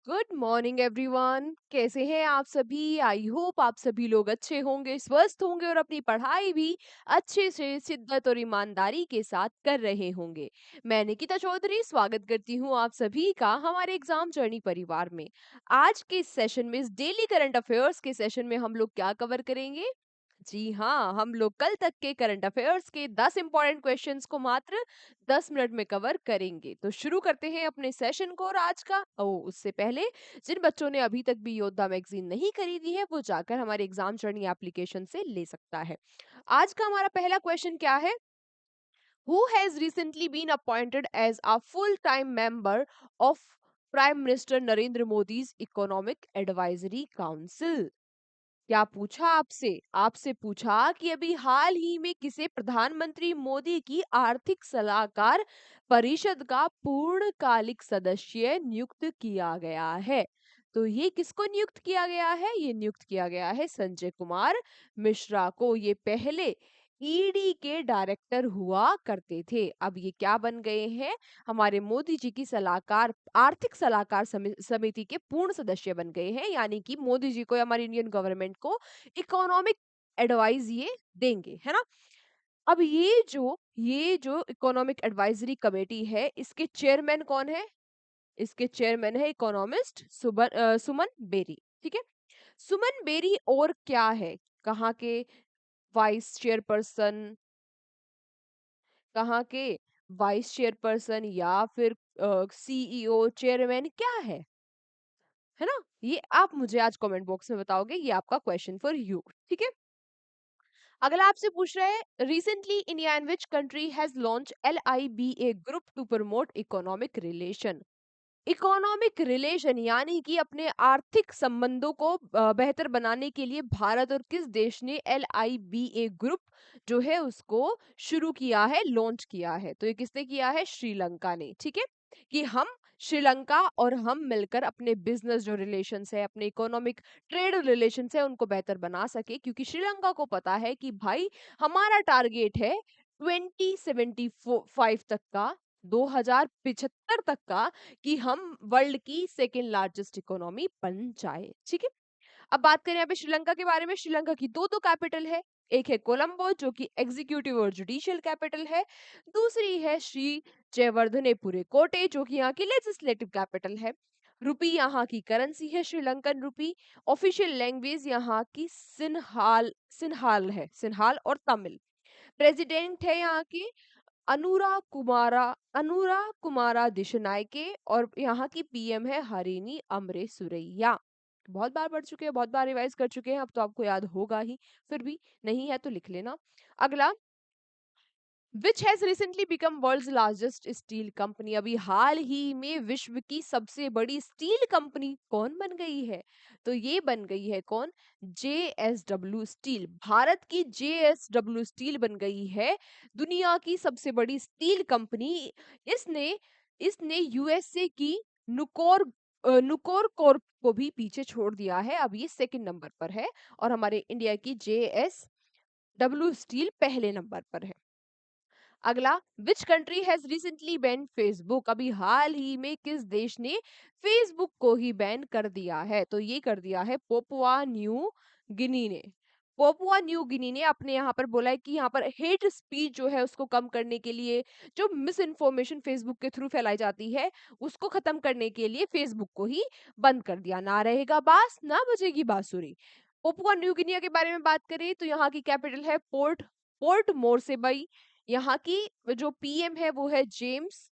Good morning everyone. कैसे हैं आप सभी? आई होप आप सभी लोग अच्छे होंगे, स्वस्थ होंगे और अपनी पढ़ाई भी अच्छे से शिद्दत और ईमानदारी के साथ कर रहे होंगे। मैं निकिता चौधरी स्वागत करती हूँ आप सभी का हमारे एग्जाम जर्नी परिवार में। आज के इस सेशन में, इस डेली करंट अफेयर्स के सेशन में हम लोग क्या कवर करेंगे? जी हाँ, हम लोग कल तक के करंट अफेयर्स के 10 इंपॉर्टेंट क्वेश्चंस को मात्र 10 मिनट में कवर करेंगे। तो शुरू करते हैं अपने सेशन को। और आज का उससे पहले जिन बच्चों ने अभी तक भी योद्धा मैगजीन नहीं खरीदी है, वो जाकर हमारे एग्जाम जर्नी एप्लीकेशन से ले सकता है। आज का हमारा पहला क्वेश्चन क्या है? Who has recently been appointed as a full-time member of Prime Minister Narendra Modi's Economic Advisory Council? क्या पूछा आपसे? आपसे पूछा कि अभी हाल ही में किसे प्रधानमंत्री मोदी की आर्थिक सलाहकार परिषद का पूर्णकालिक सदस्य नियुक्त किया गया है। तो ये किसको नियुक्त किया गया है? ये नियुक्त किया गया है संजय कुमार मिश्रा को। ये पहले ईडी के डायरेक्टर हुआ करते थे, अब ये क्या बन गए हैं? हमारे मोदी जी की सलाहकार, आर्थिक सलाहकार समिति के पूर्ण सदस्य बन गए हैं। यानी कि मोदी जी को या हमारी इंडियन गवर्नमेंट को इकोनॉमिक एडवाइस ये देंगे, है ना? अब ये जो इकोनॉमिक एडवाइजरी कमेटी है, इसके चेयरमैन कौन है? इसके चेयरमैन है इकोनॉमिस्ट सुमन बेरी। ठीक है। सुमन बेरी और क्या है? कहाँ के वाइस चेयरपर्सन? कहाँ के वाइस चेयरपर्सन या फिर सीईओ, चेयरमैन क्या है ना? ये आप मुझे आज कमेंट बॉक्स में बताओगे। ये आपका क्वेश्चन फॉर यू। ठीक है। अगला आपसे पूछ रहे हैं, recently India and which country has launch LIBA group to promote economic relation? Economic relation यानी कि अपने आर्थिक संबंधों को बेहतर बनाने के लिए भारत और किस देश ने LIBA ग्रुप जो है उसको शुरू किया है, लॉन्च किया है? तो ये किसने किया है? श्रीलंका ने। ठीक है। कि हम श्रीलंका और हम मिलकर अपने बिजनेस जो रिलेशंस है, अपने इकोनॉमिक ट्रेड रिलेशंस है, उनको बेहतर बना सके, क्योंकि श्रीलंका को पता है कि भाई हमारा टारगेट है 2075 तक का, 2075 तक का, कि हम वर्ल्ड की सेकेंड लार्जेस्ट इकोनॉमी बन जाए। ठीक है। अब बात करें यहाँ पे श्रीलंका के बारे में। श्रीलंका की दो कैपिटल है। एक है कोलंबो जो कि एग्जीक्यूटिव और जुडिशियल कैपिटल है। दूसरी है श्री जयवर्धनेपुरे कोटे जो कि यहाँ की लेजिस्लेटिव कैपिटल है। रुपी यहाँ की करेंसी है, श्रीलंकन रुपी। ऑफिशियल लैंग्वेज यहाँ की सिन्हाल है, सिन्हाल और तमिल। प्रेसिडेंट है यहाँ के अनुरा कुमारा दिशनायके। और यहाँ की पीएम है हरिनी अमरे सुरैया। बहुत बार पढ़ चुके हैं, बहुत बार रिवाइज कर चुके हैं, अब तो आपको याद होगा ही। फिर भी नहीं है तो लिख लेना। अगला, which has recently become world's largest steel company? अभी हाल ही में विश्व की सबसे बड़ी स्टील कंपनी कौन बन गई है? तो ये बन गई है कौन? JSW steel. भारत की JSW स्टील बन गई है दुनिया की सबसे बड़ी स्टील कंपनी। इसने इसने यूएसए की नुकोर कॉर्प को भी पीछे छोड़ दिया है। अब ये सेकंड नंबर पर है और हमारे इंडिया की JSW स्टील पहले नंबर पर है। अगला, विच country has recently ban Facebook? अभी हाल ही में किस देश ने फेसबुक को ही बैन कर दिया है? तो ये कर दिया है पोपुआ न्यू गिनी ने। पोपुआ न्यू गिनी ने अपने यहाँ पर बोला है कि यहाँ पर हेट स्पीच जो है उसको कम करने के लिए, जो मिस इन्फॉर्मेशन फेसबुक के थ्रू फैलाई जाती है, उसको खत्म करने के लिए फेसबुक को ही बंद कर दिया। ना रहेगा बांस ना बजेगी बांसुरी। पोपुआ न्यू गिनिया के बारे में बात करें तो यहाँ की कैपिटल है पोर्ट पोर्ट मोरसेबई। यहाँ की जो पीएम है वो है जेम्स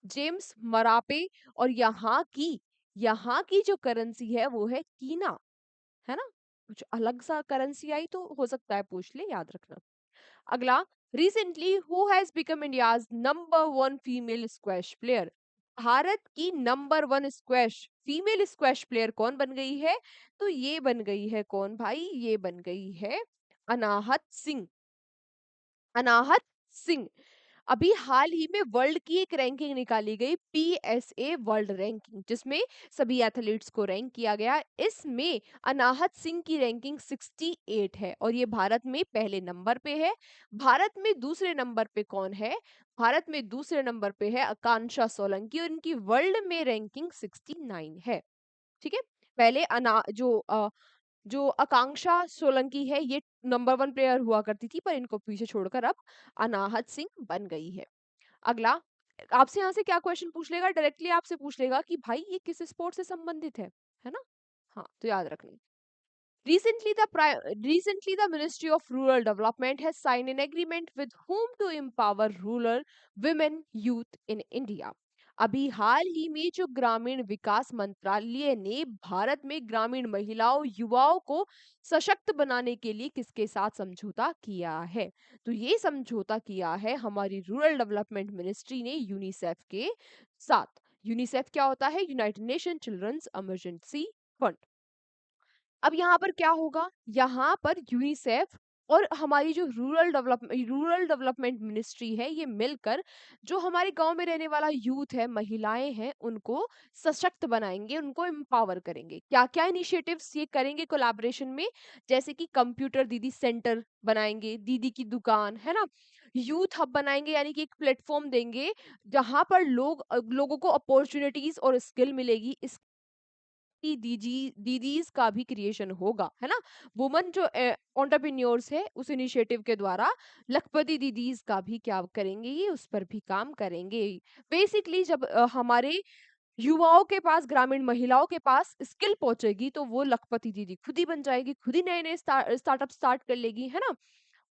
जेम्स मरापे। और यहाँ की जो करेंसी है वो है कीना, है ना? कुछ अलग सा करेंसी आई तो हो सकता है पूछ ले, याद रखना। अगला, recently who has become India's number 1 female squash player? भारत की number 1 squash female squash player कौन बन गई है? तो ये बन गई है कौन भाई? ये बन गई है अनाहत सिंह। अनाहत सिंह। अभी हाल ही में वर्ल्ड की एक रैंकिंग निकाली गई, PSA वर्ल्ड रैंकिंग, जिसमें सभी एथलीट्स को रैंक किया गया। इसमें अनाहत सिंह की रैंकिंग 68 है और ये भारत में पहले नंबर पे है। भारत में दूसरे नंबर पे कौन है? भारत में दूसरे नंबर पे है आकांक्षा सोलंकी और इनकी वर्ल्ड में रैंकिंग 69 है। ठीक है? पहले जो आकांक्षा सोलंकी है ये नंबर 1 प्लेयर हुआ करती थी, पर इनको पीछे छोड़कर अब अनाहत सिंह बन गई है। अगला आपसे यहाँ से क्या क्वेश्चन पूछ लेगा, डायरेक्टली आपसे पूछ लेगा कि भाई ये किस स्पोर्ट से संबंधित है ना? हाँ, तो याद रखना। Recently, the Ministry of Rural Development has signed an agreement with whom to empower rural women youth in India. अभी हाल ही में जो ग्रामीण विकास मंत्रालय ने भारत में ग्रामीण महिलाओं युवाओं को सशक्त बनाने के लिए किसके साथ समझौता किया है? तो ये समझौता किया है हमारी रूरल डेवलपमेंट मिनिस्ट्री ने यूनिसेफ के साथ। यूनिसेफ क्या होता है? United Nation children's emergency fund. अब यहाँ पर क्या होगा? यहाँ पर यूनिसेफ और हमारी जो रूरल डेवलपमेंट मिनिस्ट्री है, ये मिलकर जो हमारे गांव में रहने वाला यूथ है, महिलाएं हैं, उनको सशक्त बनाएंगे, उनको एम्पावर करेंगे। क्या क्या इनिशिएटिव्स ये करेंगे कोलैबोरेशन में? जैसे कि कंप्यूटर दीदी सेंटर बनाएंगे, दीदी की दुकान, है ना? यूथ हब बनाएंगे, यानी कि एक प्लेटफॉर्म देंगे जहां पर लोगों को अपॉर्चुनिटीज और स्किल मिलेगी। की दीदीज का भी क्रिएशन होगा, है ना? वुमन जो एंटरप्रेन्योर्स है उस इनिशिएटिव के द्वारा लखपति दीदीज का भी क्या करेंगे, ये उस पर भी काम करेंगे। बेसिकली जब हमारे युवाओं के पास, ग्रामीण महिलाओं के पास स्किल पहुंचेगी तो वो लखपति दीदी खुद ही बन जाएगी, खुद ही नए नए स्टार्टअप स्टार्ट कर लेगी, है ना?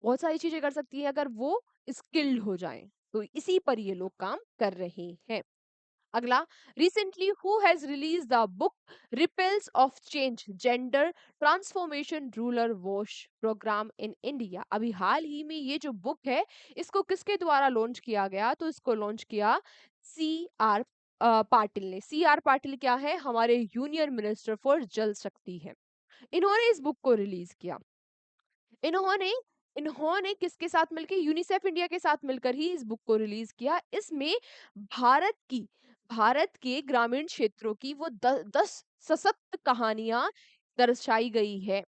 बहुत सारी चीजें कर सकती है अगर वो स्किल्ड हो जाए। तो इसी पर ये लोग काम कर रहे हैं। अगला, recently who has release the book ripples of change gender transformation rural wash programme in India. अभी हाल ही में ये जो बुक है इसको किसके द्वारा लॉन्च किया गया? तो इसको लॉन्च किया सी आर पाटिल ने। सी आर पाटिल क्या है? हमारे यूनियन मिनिस्टर फॉर जल शक्ति है। इन्होंने इस बुक को रिलीज किया। इन्होंने इन्होंने किसके साथ मिलकर? यूनिसेफ इंडिया के साथ मिलकर ही इस बुक को रिलीज किया। इसमें भारत की भारत के ग्रामीण क्षेत्रों की वो 10 सशक्त कहानियां दर्शाई गई है।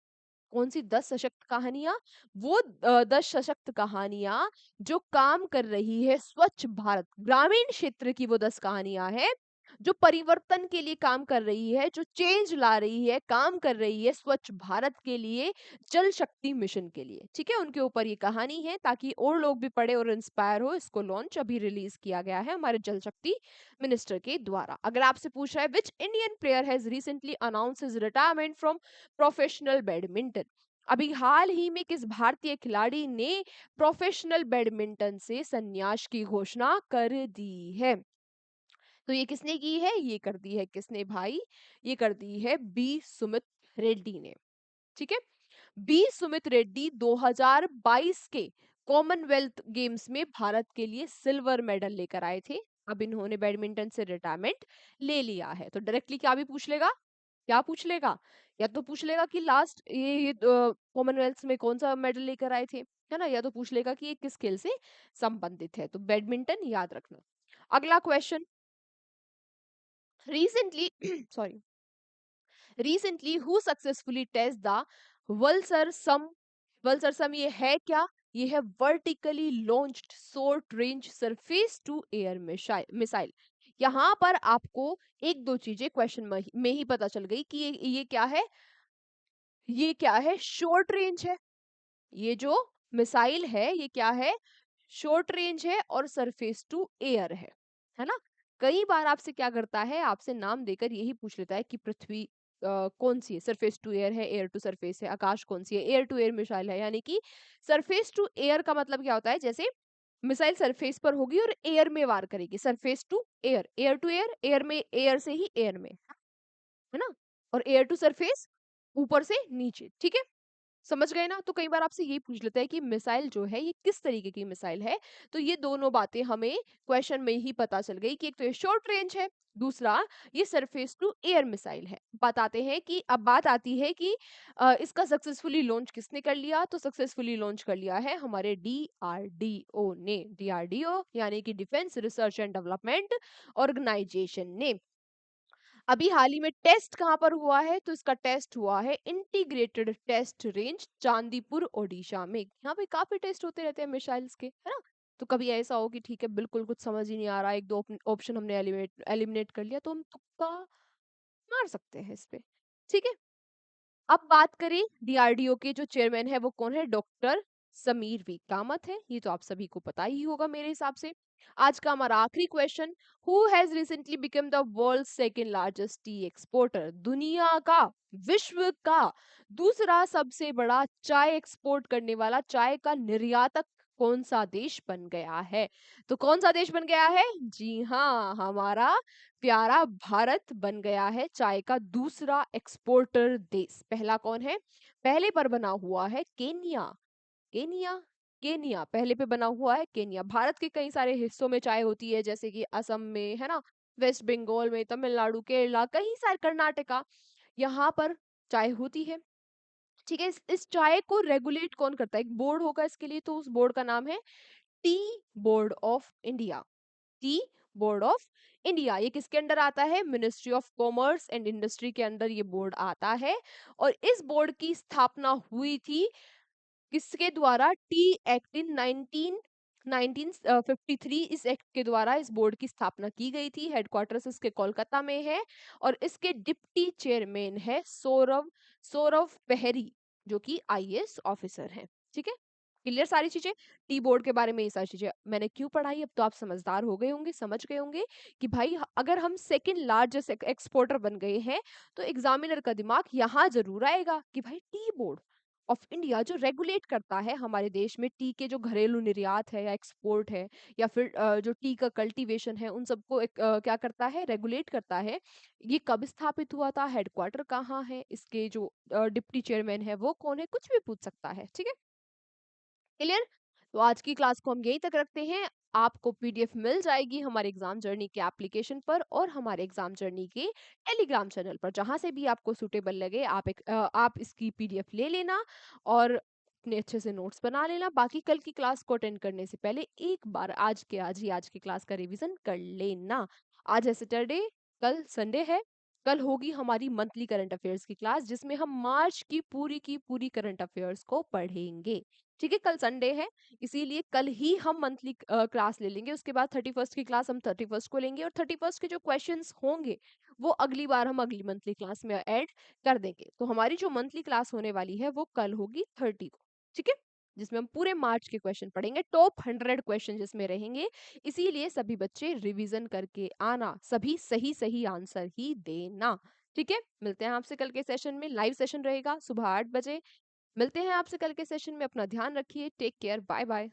कौन सी 10 सशक्त कहानियां? वो 10 सशक्त कहानियां जो काम कर रही है स्वच्छ भारत, ग्रामीण क्षेत्र की वो 10 कहानियां हैं जो परिवर्तन के लिए काम कर रही है, जो चेंज ला रही है, काम कर रही है स्वच्छ भारत के लिए, जल शक्ति मिशन के लिए। ठीक है, उनके ऊपर ये कहानी है ताकि और लोग भी पढ़े और इंस्पायर हो। इसको लॉन्च अभी रिलीज किया गया है हमारे जल शक्ति मिनिस्टर के द्वारा। अगर आपसे पूछ रहा है which Indian player has recently announce his retirement from professional badminton. अभी हाल ही में किस भारतीय खिलाड़ी ने प्रोफेशनल बैडमिंटन से संन्यास की घोषणा कर दी है? तो ये किसने की है? ये कर दी है किसने भाई? ये कर दी है बी सुमित रेड्डी ने। ठीक है, बी सुमित रेड्डी 2022 के कॉमनवेल्थ गेम्स में भारत के लिए सिल्वर मेडल लेकर आए थे। अब इन्होंने बैडमिंटन से रिटायरमेंट ले लिया है। तो डायरेक्टली क्या भी पूछ लेगा? क्या पूछ लेगा? या तो पूछ लेगा कि लास्ट ये कॉमनवेल्थ में कौन सा मेडल लेकर आए थे, है ना? या तो पूछ लेगा कि ये किस खेल से संबंधित है। तो बैडमिंटन याद रखना। अगला question, recently sorry, recently who successfully test the vulsar sum? vulsar sum ये है क्या? ये है vertically launched short range surface to air missile. यहाँ पर आपको एक दो चीजें क्वेश्चन में ही पता चल गई कि ये क्या है? ये क्या है? शॉर्ट रेंज है। ये जो मिसाइल है ये क्या है? शॉर्ट रेंज है और सरफेस टू एयर है ना? कई बार आपसे क्या करता है, आपसे नाम देकर यही पूछ लेता है कि पृथ्वी कौन सी है? सरफेस टू एयर है, एयर टू सरफेस है, आकाश कौन सी है? एयर टू एयर मिसाइल है। यानी कि सरफेस टू एयर का मतलब क्या होता है? जैसे मिसाइल सरफेस पर होगी और एयर में वार करेगी। Surface to air, air to air, air में, एयर से ही एयर में, है ना? और एयर टू सरफेस ऊपर से नीचे। ठीक है, समझ गए ना? तो कई बार आपसे ये पूछ लेता है कि मिसाइल जो है ये किस तरीके की मिसाइल है। तो ये दोनों बातें हमें क्वेश्चन में ही पता चल गई कि एक तो ये शॉर्ट रेंज है, दूसरा ये सरफेस टू एयर मिसाइल है। बताते हैं कि अब बात आती है कि इसका सक्सेसफुली लॉन्च किसने कर लिया? तो सक्सेसफुली लॉन्च कर लिया है हमारे डीआरडीओ ने। डीआरडीओ यानी कि defence research and development organisation ने। अभी हाल ही में टेस्ट कहाँ पर हुआ है? तो इसका टेस्ट हुआ है integrated test range Chandipur Odisha में। यहाँ पे काफी टेस्ट होते रहते हैं मिसाइल्स के, है ना? तो कभी ऐसा हो कि ठीक है बिल्कुल कुछ समझ ही नहीं आ रहा, एक दो ऑप्शन हमने एलिमिनेट एलिमिनेट कर लिया, तो हम तुक्का मार सकते हैं इस पे। ठीक है? अब बात करें डीआरडीओ के जो चेयरमैन है वो कौन है? डॉक्टर समीर वी कामत है। ये तो आप सभी को पता ही होगा मेरे हिसाब से। आज का हमारा आखिरी question, who has recently become the world second largest T exporter? दुनिया का, विश्व का दूसरा सबसे बड़ा चाय एक्सपोर्ट करने वाला, चाय का निर्यातक कौन सा देश बन गया है? तो कौन सा देश बन गया है? जी हाँ, हमारा प्यारा भारत बन गया है चाय का दूसरा एक्सपोर्टर देश। पहला कौन है? पहले पर बना हुआ है केन्या। केन्या, केन्या पहले पे बना हुआ है केन्या। भारत के कई सारे हिस्सों में चाय होती है, जैसे कि असम में, है ना? वेस्ट बंगाल में, तमिलनाडु, केरला, कई सारे, कर्नाटका, यहाँ पर चाय होती है। ठीक है? इस चाय को रेगुलेट कौन करता है? एक बोर्ड होगा इसके लिए, तो उस बोर्ड का नाम है tea board of India. Tea board of India. ये किसके अंडर आता है? Ministry of commerce and industry के अंदर ये बोर्ड आता है। और इस बोर्ड की स्थापना हुई थी किसके द्वारा? टी एक्ट इन 1953, इस एक्ट के द्वारा इस बोर्ड की स्थापना की गई थी। हेडक्वार्टर्स इसके कोलकाता में है और इसके डिप्टी चेयरमैन है सौरव सौरव पहरी, जो कि आईएएस ऑफिसर हैं। ठीक है? क्लियर सारी चीजें? टी बोर्ड के बारे में ये सारी चीजें मैंने क्यों पढ़ाई, अब तो आप समझदार हो गए होंगे, समझ गए होंगे कि भाई अगर हम सेकंड लार्जेस्ट एक्सपोर्टर बन गए हैं तो एग्जामिनर का दिमाग यहाँ जरूर आएगा कि भाई टी बोर्ड ऑफ इंडिया जो रेगुलेट करता है हमारे देश में टी के जो घरेलू निर्यात है या एक्सपोर्ट है, या फिर जो टी का कल्टीवेशन है, उन सबको क्या करता है? रेगुलेट करता है। ये कब स्थापित हुआ था? हेडक्वार्टर कहाँ है? इसके जो डिप्टी चेयरमैन है वो कौन है? कुछ भी पूछ सकता है। ठीक है? क्लियर? तो आज की क्लास को हम यहीं तक रखते हैं। आपको पीडीएफ मिल जाएगी हमारे एग्जाम जर्नी के एप्लीकेशन पर और हमारे एग्जाम जर्नी के टेलीग्राम चैनल पर। जहां से भी आपको सूटेबल लगे आप इसकी पीडीएफ ले लेना और अपने अच्छे से नोट्स बना लेना। बाकी कल की क्लास को अटेंड करने से पहले एक बार आज की क्लास का रिवीजन कर लेना। आज है सैटरडे, कल संडे है। कल होगी हमारी मंथली करंट अफेयर्स की क्लास, जिसमें हम मार्च की पूरी करंट अफेयर्स को पढ़ेंगे। ठीक है? कल संडे है, इसीलिए कल ही हम मंथली क्लास ले लेंगे। उसके बाद 31st की क्लास हम 31st को लेंगे और 31st के जो क्वेश्चंस होंगे वो अगली बार हम अगली मंथली क्लास में ऐड कर देंगे। तो हमारी जो मंथली क्लास होने वाली है वो कल होगी 30 को। ठीक है? जिसमें हम पूरे मार्च के क्वेश्चन पढ़ेंगे, टॉप 100 क्वेश्चन जिसमें रहेंगे। इसीलिए सभी बच्चे रिवीजन करके आना, सभी सही सही आंसर ही देना। ठीक है? मिलते हैं आपसे कल के सेशन में। लाइव सेशन रहेगा सुबह 8 बजे। मिलते हैं आपसे कल के सेशन में। अपना ध्यान रखिए। Take care. Bye bye.